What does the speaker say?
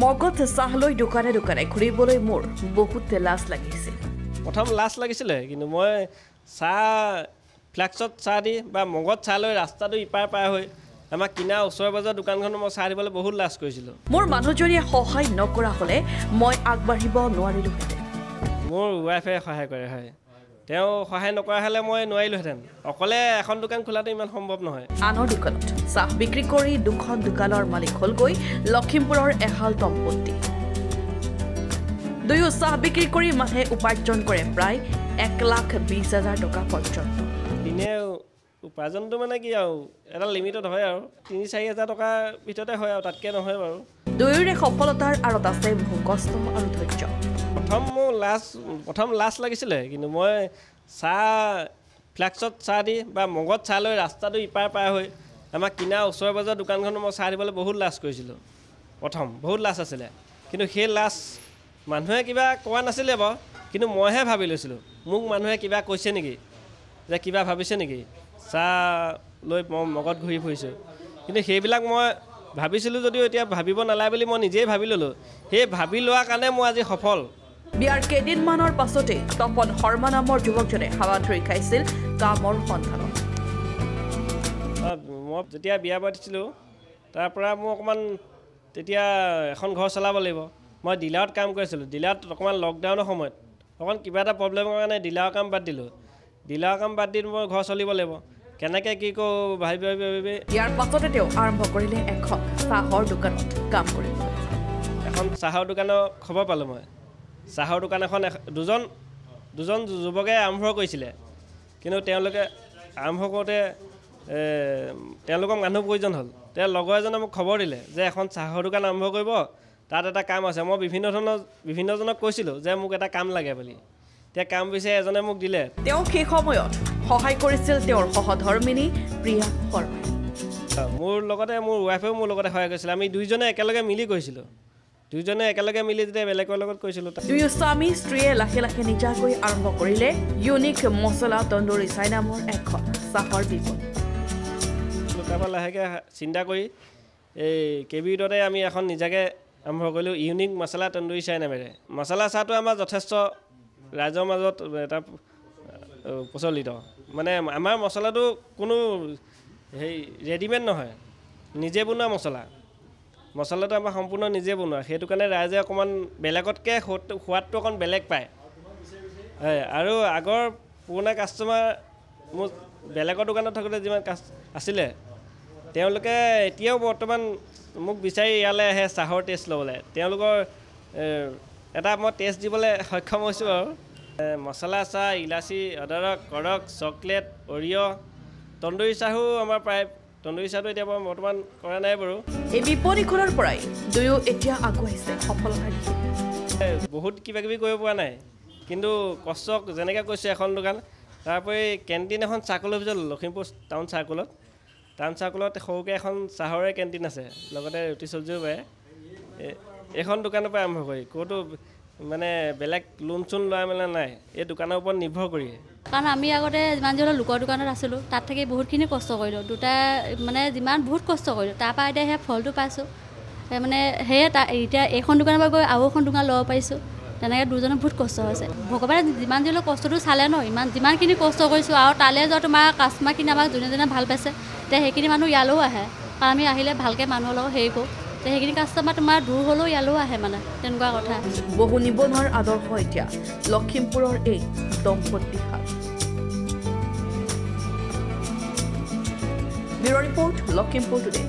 মগত চাহ লৈ দোকানে দোকানে ঘূৰিবলৈ মোৰ বহুত লাজ লাগিছিল। প্ৰথম লাজ লাগিছিলে, কিন্তু মই চাহ ফ্লাক্সত চাহ দি বা মগত চাহ লৈ ৰাস্তাটো ইপাৰ পাৰ হৈ আমাৰ কিনা ওচৰে পাজৰে দোকানখনত মই চাহ দিবলৈ বহুত লাজ কৰিছিলোঁ। মোৰ মানুহজনীয়ে সহায় নকৰা হ'লে মই আগবাঢ়িব নোৱাৰিলোহেঁতেন। মোৰ ৱাইফে সহায় কৰে, হয়। তেওঁ সহায় নকৰা হ'লে মই নোৱাৰিলোহেঁতেন। অকলে এখন দোকান খোলাটো ইমান সম্ভৱ নহয়। আনৰ দোকানত চাহ বিক্ৰী কৰি দুখন দোকানৰ মালিক হ'লগৈ লখিমপুৰৰ এহাল দম্পতি। দুয়ো চাহ বিক্ৰী কৰি মাহে উপাৰ্জন কৰে প্ৰায় 1,20,000 টকা পৰ্যন্ত। দিনে উপাৰ্জনটো মানে কি আৰু এটা লিমিটত হয় আৰু 3-4 হাজাৰ টকাৰ ভিতৰতে হয় আৰু তাতকৈ নহয় বাৰু। দুয়োৰে সফলতাৰ আঁৰত আছে বহু কষ্ট আৰু ধৈৰ্য। প্ৰথম লাজ লাগিছিলে, কিন্তু মই চাহ ফ্লাক্সত চাহ দি বা মগত চাহ লৈ ৰাস্তাটো ইপাৰ পাৰ হৈ আমাৰ কিনা ওচৰে পাজৰে দোকানখনত মই চাহ দিবলৈ বহুত লাজ কৰিছিলোঁ। প্ৰথম বহুত লাজ আছিলে, কিন্তু সেই লাজ মানুহে কিবা কোৱা নাছিলে বাৰু, কিন্তু মইহে ভাবি লৈছিলোঁ মোক মানুহে কিবা কৈছে নেকি, যে কিবা ভাবিছে নেকি, চাহ লৈ মই মগত ঘূৰি ফুৰিছোঁ। কিন্তু সেইবিলাক মই ভাবিছিলোঁ যদিও এতিয়া ভাবিব নালাগে বুলি মই নিজেই ভাবি ল'লোঁ। সেই ভাবি লোৱাৰ কাৰণে মই আজি সফল। বিয়াৰ কেইদিনমানৰ পাছতে তপন শৰ্মা নামৰ যুৱকজনে হাৱা ধৰি খাইছিল কামৰ সন্ধানত। মই যেতিয়া বিয়া পাতিছিলোঁ তাৰ পৰা মোৰ অকণমান তেতিয়া এখন ঘৰ চলাব লাগিব। মই ডিলাৰত কাম কৰিছিলোঁ। ডিলাৰত অকণমান লকডাউনৰ সময়ত অকণমান কিবা এটা প্ৰব্লেমৰ কাৰণে ডিলাৰৰ কাম বাদ দিলোঁ। ডিলাৰৰ কাম বাদ দি মই ঘৰ চলিব লাগিব, কেনেকৈ কি কৰোঁ ভাবি ইয়াৰ পাছতে তেওঁ আৰম্ভ কৰিলে এখন চাহৰ দোকানত কাম কৰিবলৈ। এখন চাহৰ দোকানৰ খবৰ পালোঁ মই। চাহৰ দোকান এখন দুজন যুৱকে আৰম্ভ কৰিছিলে, কিন্তু তেওঁলোকে আৰম্ভ কৰোঁতে তেওঁলোকক মানুহ প্ৰয়োজন হ'ল। তেওঁ লগৰ এজনে মোক খবৰ দিলে যে এখন চাহৰ দোকান আৰম্ভ কৰিব, তাত এটা কাম আছে। মই বিভিন্নজনক কৈছিলোঁ যে মোক এটা কাম লাগে বুলি। এতিয়া কাম বিচাৰি এজনে মোক দিলে। তেওঁ সেই সময়ত সহায় কৰিছিল তেওঁৰ সহধৰ্মিনী প্ৰিয়া শৰ্মাই। মোৰ ৱাইফেও মোৰ লগতে সহায় কৰিছিলে। আমি দুইজনে একেলগে মিলি কৰিছিলোঁ। দুইজনে একেলগে মিলি যেতিয়া বেলেগৰ লগত কৰিছিলোঁ। দুয়ো স্বামী স্ত্ৰীয়ে লাহে লাহে নিজাকৈ আৰম্ভ কৰিলে ইউনিক মছলা তন্দুৰী চাই নামৰ এখন চাহৰ বিপণী। তাৰপৰা লাহেকৈ চিন্তা কৰি এই কেবিউটতে আমি এখন নিজাকৈ আৰম্ভ কৰিলোঁ ইউনিক মছলা তন্দুৰী চাই নামেৰে। মছলা চাহটো আমাৰ যথেষ্ট ৰাইজৰ মাজত এটা প্ৰচলিত। মানে আমাৰ মছলাটো কোনো ৰেডিমেড নহয়, নিজে বনোৱা মছলাটো আমাৰ সম্পূৰ্ণ নিজে বনোৱা। সেইটো কাৰণে ৰাইজে অকণমান বেলেগতকৈ সোৱাদটো অকণ বেলেগ পায়। হয়, আৰু আগৰ পুৰণা কাষ্টমাৰ মোৰ বেলেগৰ দোকানত থাকোঁতে যিমান আছিলে, তেওঁলোকে এতিয়াও বৰ্তমান মোক বিচাৰি ইয়ালৈ আহে চাহৰ টেষ্ট ল'বলৈ। তেওঁলোকৰ এটা মই টেষ্ট দিবলৈ সক্ষম হৈছোঁ আৰু মছলা চাহ, ইলাচি, অদৰক, কৰক, চকলেট, অৰিঅ', তন্দুৰী চাহো আমাৰ প্ৰায়। তন্দুৰী চাহটো এতিয়া বৰ্তমান কৰা নাই বাৰু। এই বিপণীখনৰ পৰাই দুয়ো এতিয়া আগুৱাইছে সফলতাৰ দিশে। বহুত কিবা কিবি কৰিব পৰা নাই, কিন্তু কষ্ট যেনেকৈ কৈছোঁ এখন দোকান। তাৰোপৰি কেণ্টিন এখন চাৰ্কুলৰ ভিতৰত লখিমপুৰ টাউন চাৰ্কুলত সৰুকৈ এখন চাহৰে কেণ্টিন আছে, লগতে ৰুটি চব্জিও পায়। এইখন দোকানৰ পৰা আৰম্ভ কৰি ক'তো মানে বেলেগ লোন চোন লোৱা মেলা নাই, এই দোকানৰ ওপৰত নিৰ্ভৰ কৰিয়ে। কাৰণ আমি আগতে যিমান যি হ'লেও লোকৰ দোকানত আছিলোঁ, তাত থাকি বহুতখিনি কষ্ট কৰিলোঁ। বহুত কষ্ট কৰিলোঁ, তাৰপৰা এতিয়া সেই ফলটো পাইছোঁ। মানে সেয়ে এতিয়া এইখন দোকানৰ পৰা গৈ আৰু এখন দোকান ল'ব পাৰিছোঁ। তেনেকৈ দুজনৰ বহুত কষ্ট হৈছে। ভগৱানে যিমান যি হ'লেও কষ্টটো চালে ন, যিমানখিনি কষ্ট কৰিছোঁ আৰু তালৈ যোৱা তোমাৰ কাষ্টমাৰখিনি আমাক যোনে ভাল পাইছে, তেতিয়া সেইখিনি মানুহ ইয়ালৈও আহে। কাৰণ আমি আহিলে ভালকৈ মানুহৰ লগত হেৰি কৰোঁ, সেইখিনি কাষ্টমাৰ তোমাৰ দূৰ হ'লেও ইয়ালৈও আহে, মানে তেনেকুৱা কথা। বহু নিবনুৱাৰ আদৰ্শ এতিয়া লখিমপুৰৰ এই দম্পতীহাল। Bureau report, Lakhimpur today.